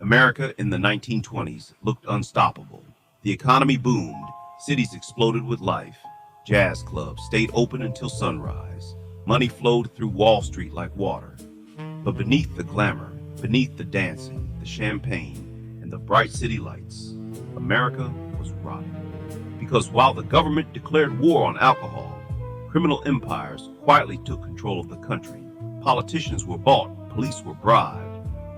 America in the 1920s looked unstoppable. The economy boomed, cities exploded with life, jazz clubs stayed open until sunrise, money flowed through Wall Street like water. But beneath the glamour, beneath the dancing, the champagne, and the bright city lights, America was rotten. Because while the government declared war on alcohol, criminal empires quietly took control of the country. Politicians were bought, police were bribed.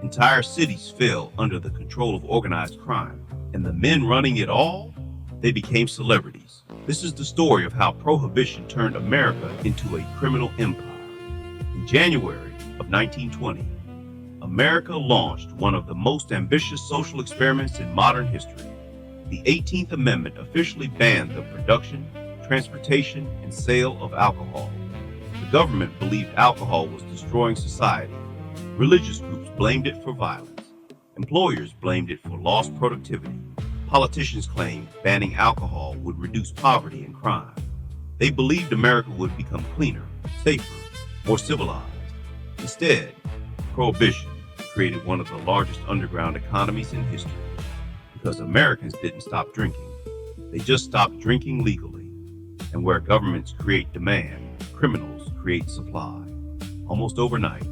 Entire cities fell under the control of organized crime. And the men running it all, they became celebrities. This is the story of how Prohibition turned America into a criminal empire. In January of 1920, America launched one of the most ambitious social experiments in modern history. The 18th Amendment officially banned the production, transportation, and sale of alcohol. The government believed alcohol was destroying society. Religious groups blamed it for violence. Employers blamed it for lost productivity. Politicians claimed banning alcohol would reduce poverty and crime. They believed America would become cleaner, safer, more civilized. Instead, Prohibition created one of the largest underground economies in history. Because Americans didn't stop drinking. They just stopped drinking legally. And where governments create demand, criminals create supply. Almost overnight,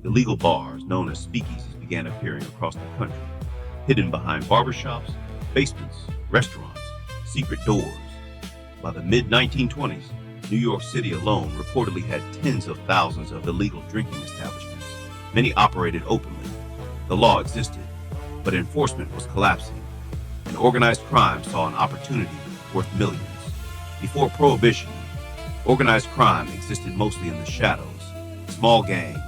illegal bars known as speakeasies began appearing across the country, hidden behind barbershops, basements, restaurants, secret doors. By the mid-1920s, New York City alone reportedly had tens of thousands of illegal drinking establishments. Many operated openly. The law existed, but enforcement was collapsing, and organized crime saw an opportunity worth millions. Before Prohibition, organized crime existed mostly in the shadows, small gangs,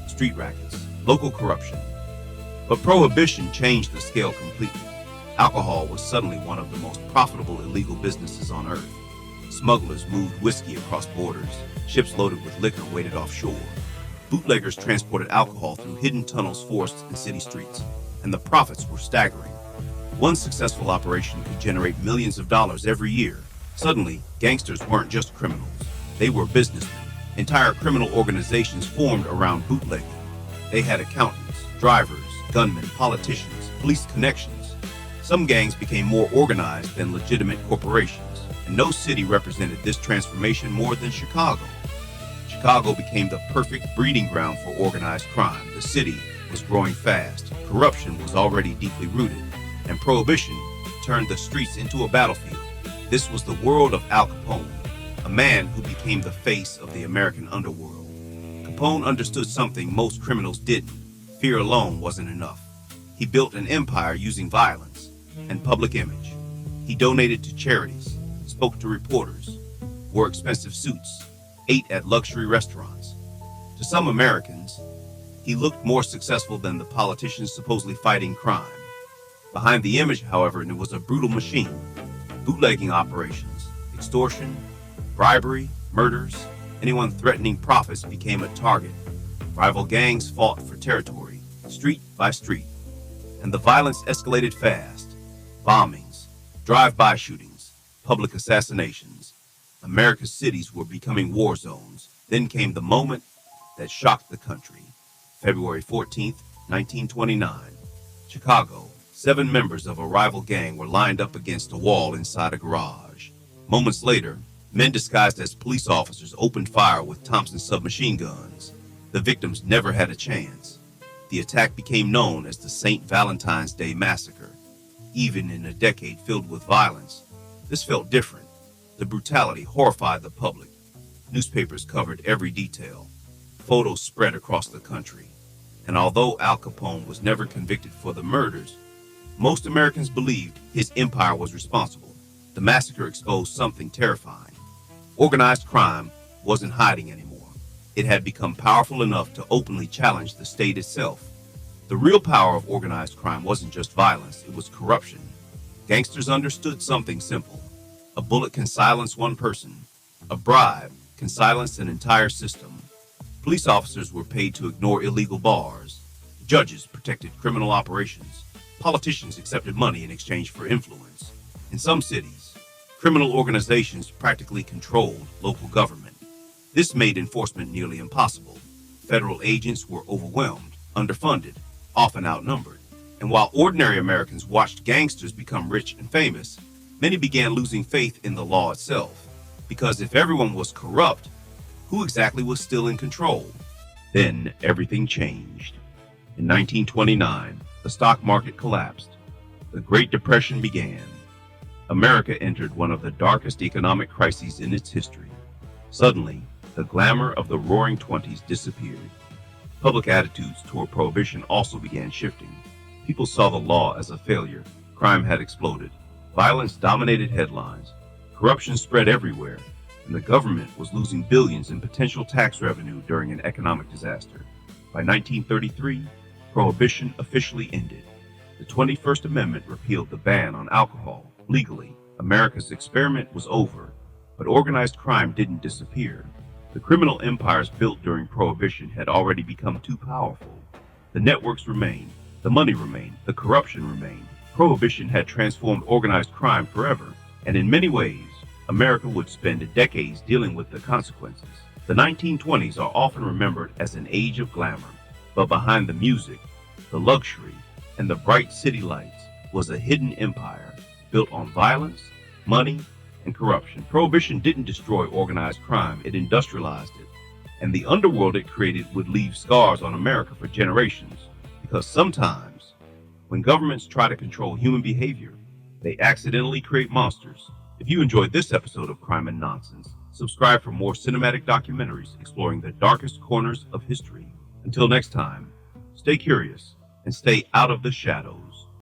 street rackets, local corruption. But Prohibition changed the scale completely. Alcohol was suddenly one of the most profitable illegal businesses on earth. Smugglers moved whiskey across borders. Ships loaded with liquor waited offshore. Bootleggers transported alcohol through hidden tunnels, forests, and city streets. And the profits were staggering. One successful operation could generate millions of dollars every year. Suddenly, gangsters weren't just criminals. They were businessmen. Entire criminal organizations formed around bootlegging. They had accountants, drivers, gunmen, politicians, police connections. Some gangs became more organized than legitimate corporations, and no city represented this transformation more than Chicago. Chicago became the perfect breeding ground for organized crime. The city was growing fast, corruption was already deeply rooted, and Prohibition turned the streets into a battlefield. This was the world of Al Capone, a man who became the face of the American underworld. Capone understood something most criminals didn't. Fear alone wasn't enough. He built an empire using violence and public image. He donated to charities, spoke to reporters, wore expensive suits, ate at luxury restaurants. To some Americans, he looked more successful than the politicians supposedly fighting crime. Behind the image, however, it was a brutal machine. Bootlegging operations, extortion, bribery, murders. Anyone threatening profits became a target. Rival gangs fought for territory, street by street. And the violence escalated fast. Bombings, drive-by shootings, public assassinations. America's cities were becoming war zones. Then came the moment that shocked the country. February 14th, 1929. Chicago. 7 members of a rival gang were lined up against a wall inside a garage. Moments later, men disguised as police officers opened fire with Thompson submachine guns. The victims never had a chance. The attack became known as the St. Valentine's Day Massacre. Even in a decade filled with violence, this felt different. The brutality horrified the public. Newspapers covered every detail. Photos spread across the country. And although Al Capone was never convicted for the murders, most Americans believed his empire was responsible. The massacre exposed something terrifying. Organized crime wasn't hiding anymore. It had become powerful enough to openly challenge the state itself. The real power of organized crime wasn't just violence, it was corruption. Gangsters understood something simple. A bullet can silence one person. A bribe can silence an entire system. Police officers were paid to ignore illegal bars. Judges protected criminal operations. Politicians accepted money in exchange for influence. In some cities, criminal organizations practically controlled local government. This made enforcement nearly impossible. Federal agents were overwhelmed, underfunded, often outnumbered. And while ordinary Americans watched gangsters become rich and famous, many began losing faith in the law itself. Because if everyone was corrupt, who exactly was still in control? Then everything changed. In 1929, the stock market collapsed. The Great Depression began. America entered one of the darkest economic crises in its history. Suddenly, the glamour of the Roaring Twenties disappeared. Public attitudes toward Prohibition also began shifting. People saw the law as a failure. Crime had exploded. Violence dominated headlines. Corruption spread everywhere, and the government was losing billions in potential tax revenue during an economic disaster. By 1933, Prohibition officially ended. The 21st Amendment repealed the ban on alcohol legally. America's experiment was over, but organized crime didn't disappear. The criminal empires built during Prohibition had already become too powerful. The networks remained, the money remained, the corruption remained. Prohibition had transformed organized crime forever, and in many ways, America would spend decades dealing with the consequences. The 1920s are often remembered as an age of glamour, but behind the music, the luxury, and the bright city lights was a hidden empire built on violence, money, and corruption. Prohibition didn't destroy organized crime, it industrialized it. And the underworld it created would leave scars on America for generations. Because sometimes, when governments try to control human behavior, they accidentally create monsters. If you enjoyed this episode of Crime and Nonsense, subscribe for more cinematic documentaries exploring the darkest corners of history. Until next time, stay curious and stay out of the shadows.